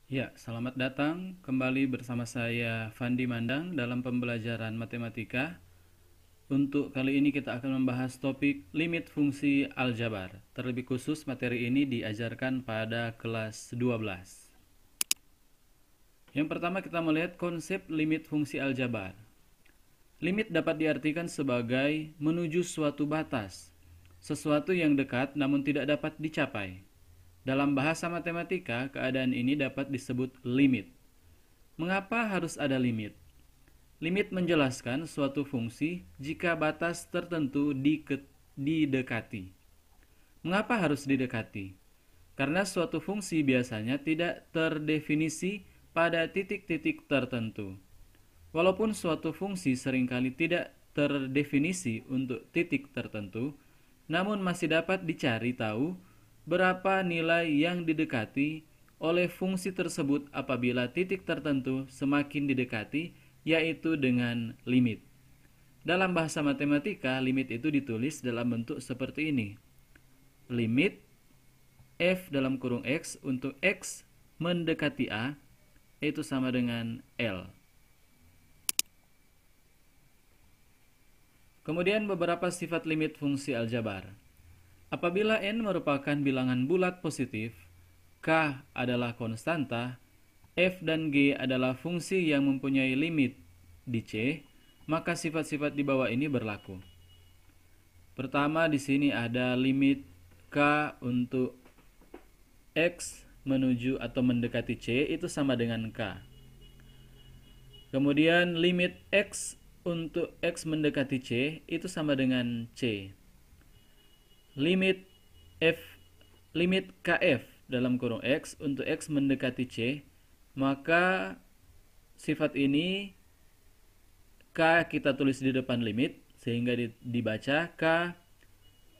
Ya, selamat datang kembali bersama saya Fandi Mandang dalam pembelajaran matematika. Untuk kali ini kita akan membahas topik limit fungsi aljabar. Terlebih khusus materi ini diajarkan pada kelas 12. Yang pertama kita melihat konsep limit fungsi aljabar. Limit dapat diartikan sebagai menuju suatu batas, sesuatu yang dekat namun tidak dapat dicapai. Dalam bahasa matematika, keadaan ini dapat disebut limit. Mengapa harus ada limit? Limit menjelaskan suatu fungsi jika batas tertentu didekati. Mengapa harus didekati? Karena suatu fungsi biasanya tidak terdefinisi pada titik-titik tertentu. Walaupun suatu fungsi seringkali tidak terdefinisi untuk titik tertentu, namun masih dapat dicari tahu berapa nilai yang didekati oleh fungsi tersebut apabila titik tertentu semakin didekati, yaitu dengan limit. Dalam bahasa matematika, limit itu ditulis dalam bentuk seperti ini. Limit f dalam kurung x untuk x mendekati a, itu sama dengan L. Kemudian beberapa sifat limit fungsi aljabar. Apabila n merupakan bilangan bulat positif, k adalah konstanta, f dan g adalah fungsi yang mempunyai limit di C, maka sifat-sifat di bawah ini berlaku. Pertama, di sini ada limit k untuk x menuju atau mendekati C itu sama dengan k. Kemudian limit x untuk x mendekati C itu sama dengan C. Limit kf dalam kurung x untuk x mendekati C, maka sifat ini k kita tulis di depan limit sehingga dibaca k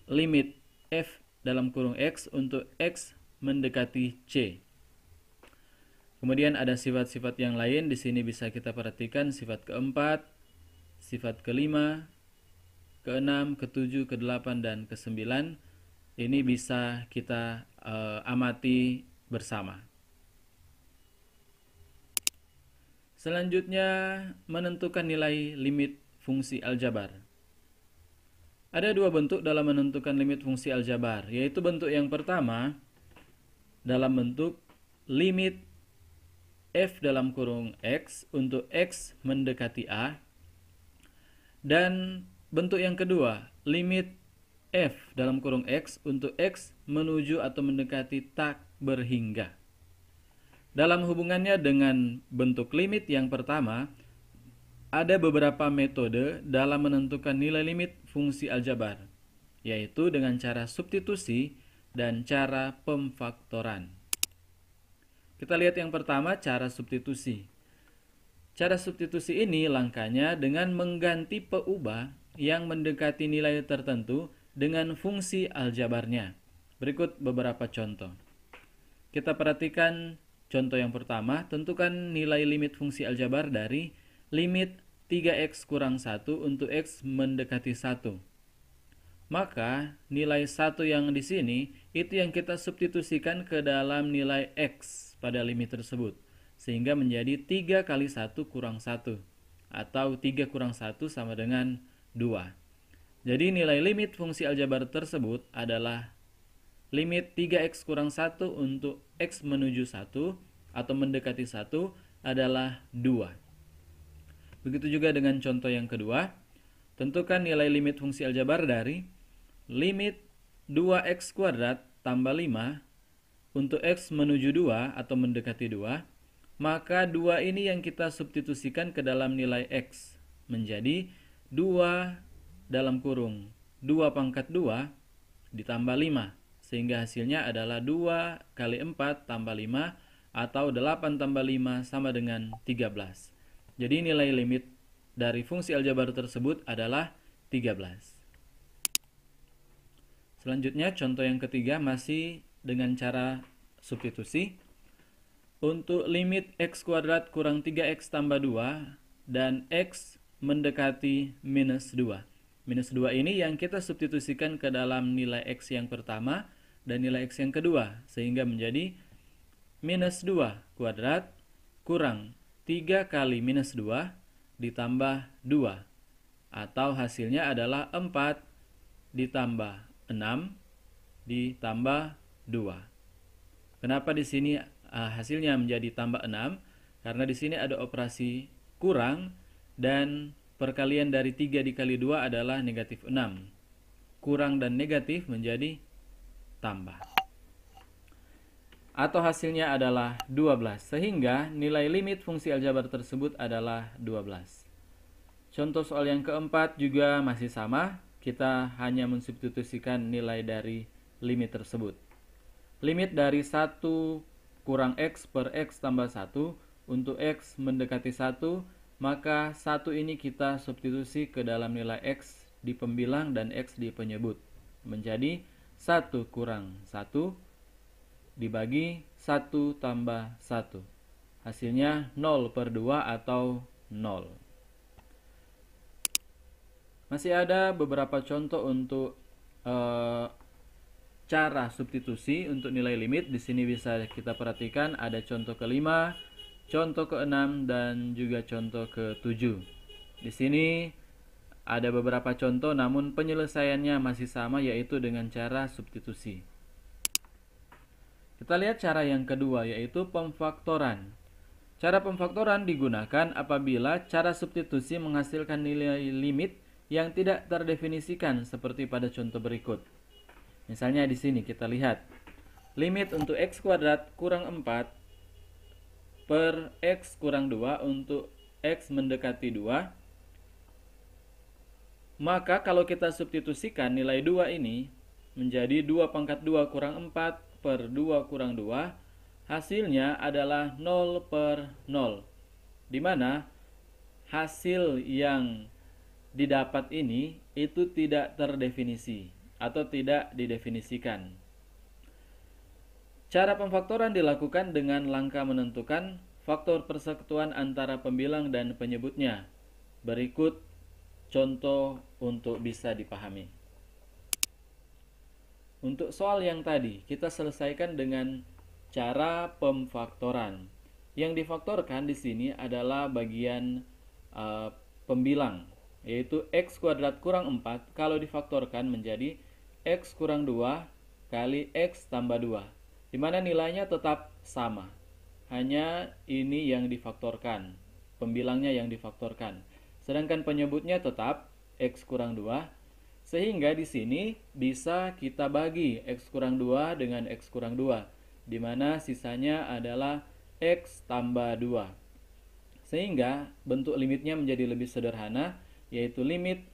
limit f dalam kurung x untuk x mendekati C. Kemudian ada sifat-sifat yang lain di sini bisa kita perhatikan, sifat keempat, sifat kelima, ke-6, ke-7, ke-8, dan ke-9. Ini bisa kita amati bersama. Selanjutnya, menentukan nilai limit fungsi aljabar. Ada dua bentuk dalam menentukan limit fungsi aljabar, yaitu bentuk yang pertama dalam bentuk limit f dalam kurung x untuk x mendekati a, dan bentuk yang kedua, limit f dalam kurung x untuk x menuju atau mendekati tak berhingga. Dalam hubungannya dengan bentuk limit yang pertama, ada beberapa metode dalam menentukan nilai limit fungsi aljabar, yaitu dengan cara substitusi dan cara pemfaktoran. Kita lihat yang pertama, cara substitusi. Cara substitusi ini langkahnya dengan mengganti peubah yang mendekati nilai tertentu dengan fungsi aljabarnya. Berikut beberapa contoh. Kita perhatikan contoh yang pertama, tentukan nilai limit fungsi aljabar dari limit 3x kurang 1 untuk x mendekati 1. Maka nilai 1 yang di sini itu yang kita substitusikan ke dalam nilai x pada limit tersebut, sehingga menjadi 3 kali 1 kurang 1, atau 3 kurang 1 sama dengan 2. Jadi nilai limit fungsi aljabar tersebut adalah limit 3x kurang 1 untuk x menuju 1 atau mendekati 1 adalah 2. Begitu juga dengan contoh yang kedua. Tentukan nilai limit fungsi aljabar dari limit 2x kuadrat tambah 5 untuk x menuju 2 atau mendekati 2, maka 2 ini yang kita substitusikan ke dalam nilai x menjadi 2 dalam kurung 2 pangkat 2 ditambah 5, sehingga hasilnya adalah 2 kali 4 tambah 5 atau 8 tambah 5 sama dengan 13. Jadi nilai limit dari fungsi aljabar tersebut adalah 13. Selanjutnya contoh yang ketiga masih dengan cara substitusi. Untuk limit x kuadrat kurang 3x tambah 2 dan x mendekati minus 2. Minus 2 ini yang kita substitusikan ke dalam nilai x yang pertama dan nilai x yang kedua, sehingga menjadi minus 2 kuadrat kurang 3 kali minus 2 ditambah 2. Atau hasilnya adalah 4 ditambah 6 ditambah 2. Kenapa di sini hasilnya menjadi tambah 6? Karena di sini ada operasi kurang dan perkalian dari 3 dikali 2 adalah negatif 6. Kurang dan negatif menjadi tambah. Atau hasilnya adalah 12. Sehingga nilai limit fungsi aljabar tersebut adalah 12. Contoh soal yang keempat juga masih sama. Kita hanya mensubstitusikan nilai dari limit tersebut. Limit dari 1 kurang X per X tambah 1 untuk X mendekati 1, maka 1 ini kita substitusi ke dalam nilai X di pembilang dan X di penyebut. Menjadi 1 kurang 1 dibagi 1 tambah 1. Hasilnya 0 per 2 atau 0. Masih ada beberapa contoh untuk cara substitusi untuk nilai limit. Di sini bisa kita perhatikan ada contoh ke-5, contoh ke-6, dan juga contoh ke-7. Di sini ada beberapa contoh namun penyelesaiannya masih sama, yaitu dengan cara substitusi. Kita lihat cara yang kedua, yaitu pemfaktoran. Cara pemfaktoran digunakan apabila cara substitusi menghasilkan nilai limit yang tidak terdefinisikan seperti pada contoh berikut. Misalnya di sini kita lihat limit untuk X kuadrat kurang 4 per X kurang 2 untuk X mendekati 2. Maka kalau kita substitusikan nilai 2 ini menjadi 2 pangkat 2 kurang 4 per 2 kurang 2, hasilnya adalah 0 per 0. Di mana hasil yang didapat ini itu tidak terdefinisi atau tidak didefinisikan. Cara pemfaktoran dilakukan dengan langkah menentukan faktor persekutuan antara pembilang dan penyebutnya. Berikut contoh untuk bisa dipahami. Untuk soal yang tadi, kita selesaikan dengan cara pemfaktoran. Yang difaktorkan di sini adalah bagian pembilang, yaitu X kuadrat kurang 4 kalau difaktorkan menjadi X kurang 2 kali X tambah 2, di mana nilainya tetap sama. Hanya ini yang difaktorkan, pembilangnya yang difaktorkan. Sedangkan penyebutnya tetap X kurang 2, sehingga di sini bisa kita bagi X kurang 2 dengan X kurang 2, di mana sisanya adalah X tambah 2. Sehingga bentuk limitnya menjadi lebih sederhana, yaitu limit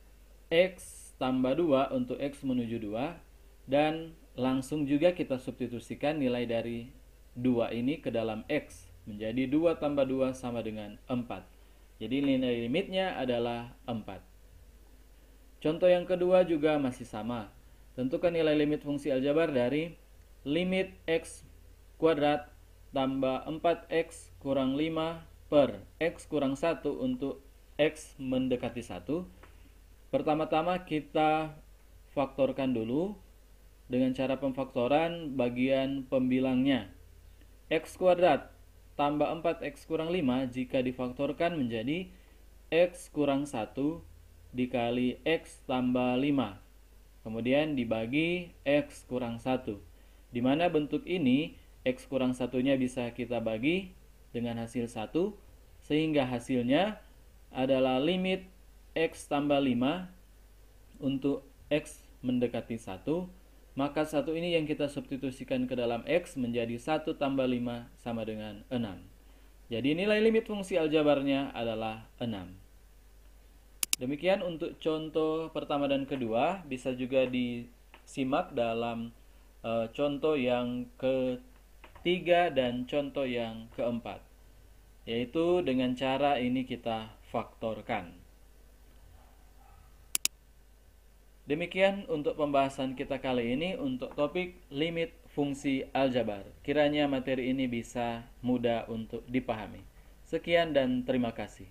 X tambah 2 untuk X menuju 2, dan langsung juga kita substitusikan nilai dari 2 ini ke dalam X, menjadi 2 tambah 2 sama dengan 4. Jadi nilai limitnya adalah 4. Contoh yang kedua juga masih sama. Tentukan nilai limit fungsi aljabar dari limit X kuadrat tambah 4X kurang 5 per X kurang 1 untuk X mendekati 1. Pertama-tama kita faktorkan dulu dengan cara pemfaktoran bagian pembilangnya. X kuadrat tambah 4X kurang 5 jika difaktorkan menjadi X kurang 1 dikali X tambah 5. Kemudian dibagi X kurang 1. Di mana bentuk ini X kurang 1-nya bisa kita bagi dengan hasil 1. Sehingga hasilnya adalah limit X tambah 5 untuk X mendekati 1. Maka 1 ini yang kita substitusikan ke dalam X menjadi 1 tambah 5 sama dengan 6. Jadi nilai limit fungsi aljabarnya adalah 6. Demikian untuk contoh pertama dan kedua. Bisa juga disimak dalam contoh yang ketiga dan contoh yang keempat. Yaitu dengan cara ini kita faktorkan. Demikian untuk pembahasan kita kali ini untuk topik limit fungsi aljabar. Kiranya materi ini bisa mudah untuk dipahami. Sekian dan terima kasih.